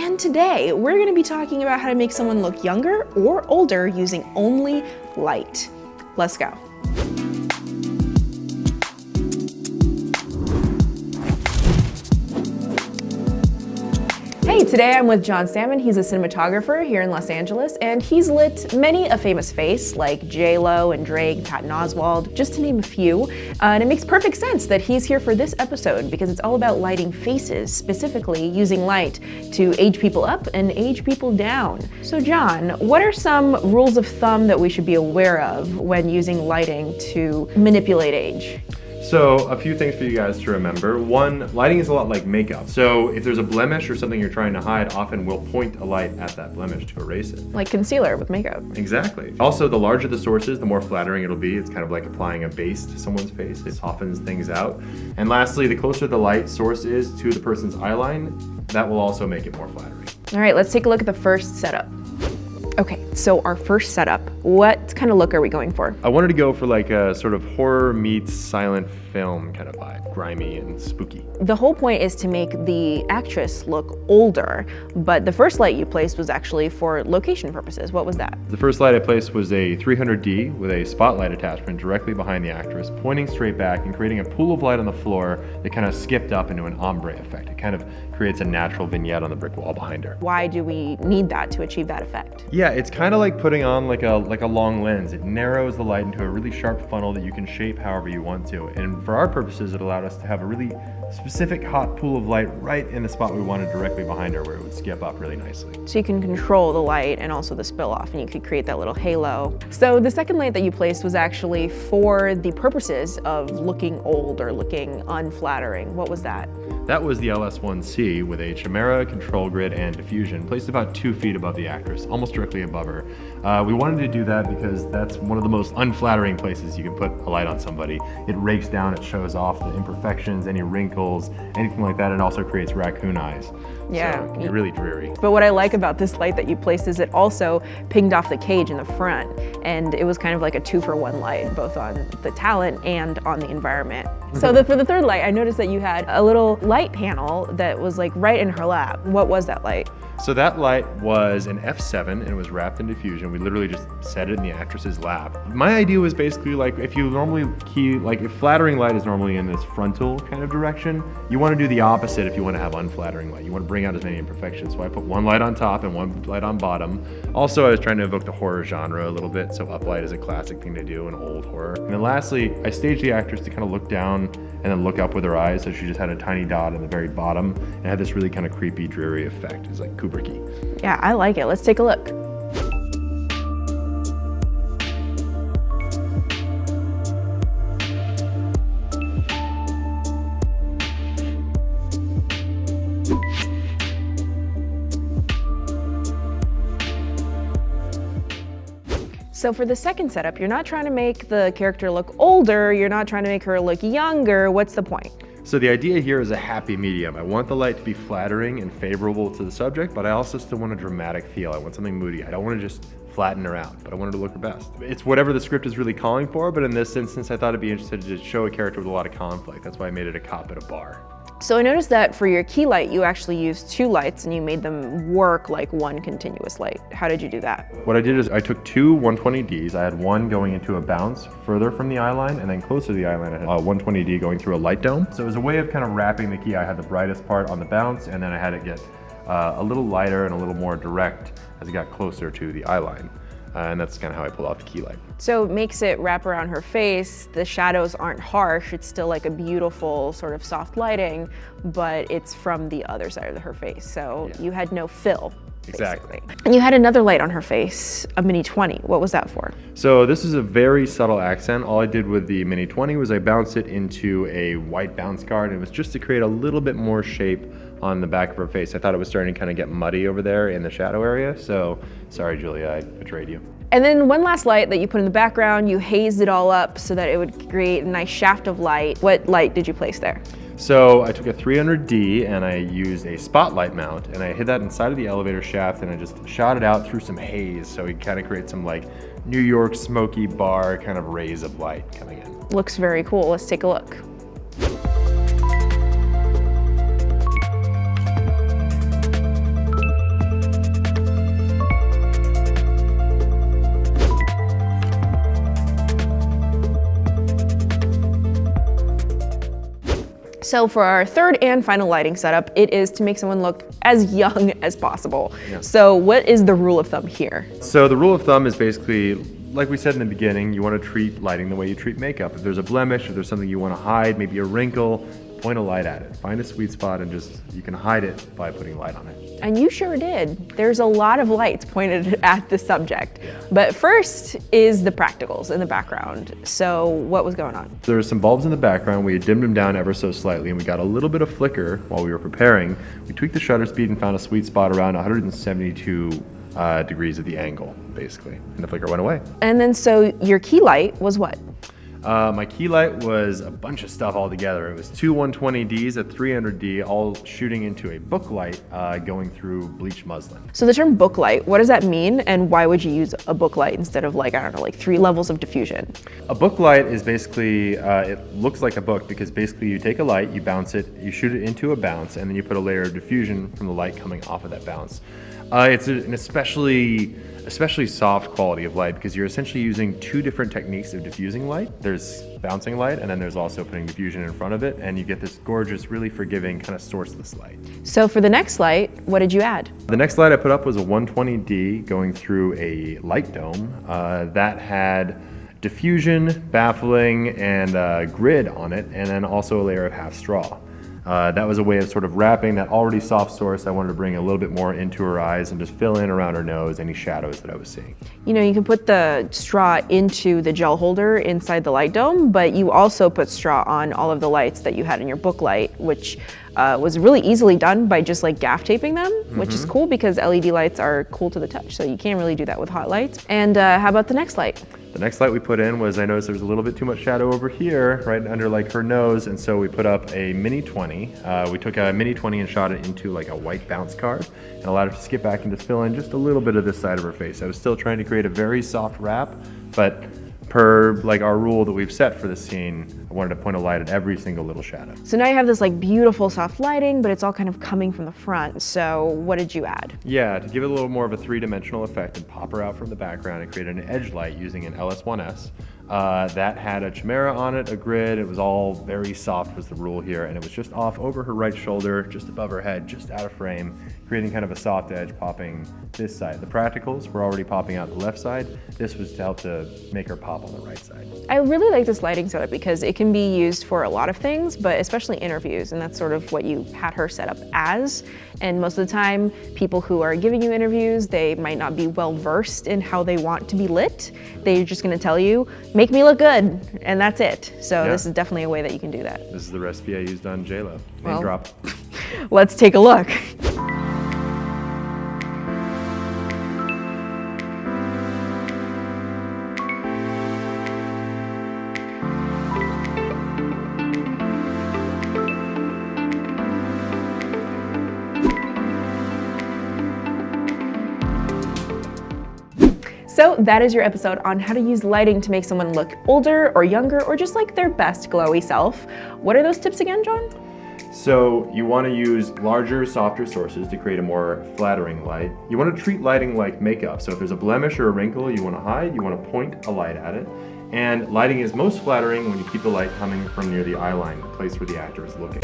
And today, we're gonna be talking about how to make someone look younger or older using only light. Let's go. Hey, today I'm with John Salmon. He's a cinematographer here in Los Angeles, and he's lit many a famous face like J-Lo and Drake, Patton Oswalt, just to name a few. And it makes perfect sense that he's here for this episode because it's all about lighting faces, specifically using light to age people up and age people down. So John, what are some rules of thumb that we should be aware of when using lighting to manipulate age? So a few things for you guys to remember. One, lighting is a lot like makeup. So if there's a blemish or something you're trying to hide, often we'll point a light at that blemish to erase it. Like concealer with makeup. Exactly. Also, the larger the source is, the more flattering it'll be. It's kind of like applying a base to someone's face. It softens things out. And lastly, the closer the light source is to the person's eye line, that will also make it more flattering. All right, let's take a look at the first setup. Okay, so our first setup, what kind of look are we going for? I wanted to go for like a sort of horror meets silent film kind of vibe, grimy and spooky. The whole point is to make the actress look older, but the first light you placed was actually for location purposes. What was that? The first light I placed was a 300D with a spotlight attachment directly behind the actress, pointing straight back and creating a pool of light on the floor that kind of skipped up into an ombre effect. It kind of creates a natural vignette on the brick wall behind her. Why do we need that to achieve that effect? Yeah, it's kind of like putting on like a long lens. It narrows the light into a really sharp funnel that you can shape however you want to. And for our purposes, it allowed us to have a really specific hot pool of light right in the spot we wanted directly behind her where it would skip up really nicely. So you can control the light and also the spill off, and you could create that little halo. So the second light that you placed was actually for the purposes of looking old or looking unflattering. What was that? That was the LS1C with a chimera, control grid, and diffusion, placed about 2 feet above the actress, almost directly above her. We wanted to do that because that's one of the most unflattering places you can put a light on somebody. It rakes down, it shows off the imperfections, any wrinkles, anything like that. It also creates raccoon eyes. Yeah. So it can be really dreary. But what I like about this light that you placed is it also pinged off the cage in the front, and it was kind of like a 2-for-1 light, both on the talent and on the environment. So for the third light, I noticed that you had a little light panel that was like right in her lap. What was that light? So that light was an F7 and it was wrapped in diffusion. We literally just set it in the actress's lap. My idea was basically like if you normally if flattering light is normally in this frontal kind of direction, you want to do the opposite if you want to have unflattering light. You want to bring out as many imperfections. So I put one light on top and one light on bottom. Also, I was trying to evoke the horror genre a little bit, so uplight is a classic thing to do in old horror. And then lastly, I staged the actress to kind of look down and then look up with her eyes, so she just had a tiny dot in the very bottom and had this really kind of creepy, dreary effect. It's like Kubrick-y. Yeah, I like it. Let's take a look. So for the second setup, you're not trying to make the character look older, you're not trying to make her look younger. What's the point? So the idea here is a happy medium. I want the light to be flattering and favorable to the subject, but I also still want a dramatic feel. I want something moody. I don't want to just flatten her out, but I want her to look her best. It's whatever the script is really calling for, but in this instance, I thought it'd be interesting to show a character with a lot of conflict. That's why I made it a cop at a bar. So I noticed that for your key light, you actually used 2 lights and you made them work like one continuous light. How did you do that? What I did is I took 2 120Ds. I had one going into a bounce further from the eye line, and then closer to the eye line, I had a 120D going through a light dome. So it was a way of kind of wrapping the key. I had the brightest part on the bounce, and then I had it get a little lighter and a little more direct as it got closer to the eye line. And that's kind of how I pulled off the key light. So it makes it wrap around her face. The shadows aren't harsh. It's still like a beautiful sort of soft lighting, but it's from the other side of her face. So you had no fill. Exactly. Basically. And you had another light on her face, a Mini 20. What was that for? So this is a very subtle accent. All I did with the Mini 20 was I bounced it into a white bounce card, and it was just to create a little bit more shape on the back of her face. I thought it was starting to kind of get muddy over there in the shadow area, so sorry, Julia, I betrayed you. And then one last light that you put in the background, you hazed it all up so that it would create a nice shaft of light. What light did you place there? So I took a 300D and I used a spotlight mount, and I hid that inside of the elevator shaft, and I just shot it out through some haze, so it kind of creates some like New York smoky bar kind of rays of light coming in. Looks very cool. Let's take a look. So for our third and final lighting setup, it is to make someone look as young as possible. Yeah. So what is the rule of thumb here? So the rule of thumb is basically, like we said in the beginning, you want to treat lighting the way you treat makeup. If there's a blemish, if there's something you want to hide, maybe a wrinkle, point a light at it. Find a sweet spot and you can hide it by putting light on it. And you sure did. There's a lot of lights pointed at the subject. But first is the practicals in the background. So what was going on? There were some bulbs in the background. We had dimmed them down ever so slightly, and we got a little bit of flicker while we were preparing. We tweaked the shutter speed and found a sweet spot around 172 degrees of the angle, basically. And the flicker went away. And then so your key light was what? My key light was a bunch of stuff all together. It was two 120Ds, a 300D, all shooting into a book light going through bleached muslin. So the term book light, what does that mean? And why would you use a book light instead of like, I don't know, like 3 levels of diffusion? A book light is basically, it looks like a book because basically you take a light, you bounce it, you shoot it into a bounce, and then you put a layer of diffusion from the light coming off of that bounce. It's an especially soft quality of light because you're essentially using 2 different techniques of diffusing light. There's bouncing light, and then there's also putting diffusion in front of it, and you get this gorgeous, really forgiving kind of sourceless light. So for the next light, what did you add? The next light I put up was a 120D going through a light dome that had diffusion, baffling, and grid on it, and then also a layer of half straw. That was a way of sort of wrapping that already soft source. I wanted to bring a little bit more into her eyes and just fill in around her nose any shadows that I was seeing. You know, you can put the straw into the gel holder inside the light dome, but you also put straw on all of the lights that you had in your book light, which was really easily done by just like gaff taping them, which is cool because LED lights are cool to the touch, so you can't really do that with hot lights. And how about the next light? The next light we put in was, I noticed there was a little bit too much shadow over here, right under like her nose, and so we put up a Mini 20. We took a Mini 20 and shot it into like a white bounce card and allowed her to skip back and just fill in just a little bit of this side of her face. I was still trying to create a very soft wrap, but per like our rule that we've set for this scene, I wanted to point a light at every single little shadow. So now you have this like beautiful soft lighting, but it's all kind of coming from the front. So what did you add? Yeah, to give it a little more of a 3-dimensional effect and pop her out from the background, I created an edge light using an LS1S. That had a chimera on it, a grid. It was all very soft was the rule here, and it was just off over her right shoulder, just above her head, just out of frame, creating kind of a soft edge popping this side. The practicals were already popping out the left side. This was to help to make her pop on the right side. I really like this lighting setup because it can be used for a lot of things, but especially interviews, and that's sort of what you had her set up as. And most of the time, people who are giving you interviews, they might not be well versed in how they want to be lit. They're just gonna tell you, make me look good, and that's it. So this is definitely a way that you can do that. This is the recipe I used on J-Lo. Well, Name drop. Let's take a look. So that is your episode on how to use lighting to make someone look older or younger or just like their best glowy self. What are those tips again, John? So you want to use larger, softer sources to create a more flattering light. You want to treat lighting like makeup. So if there's a blemish or a wrinkle you want to hide, you want to point a light at it. And lighting is most flattering when you keep the light coming from near the eye line, the place where the actor is looking.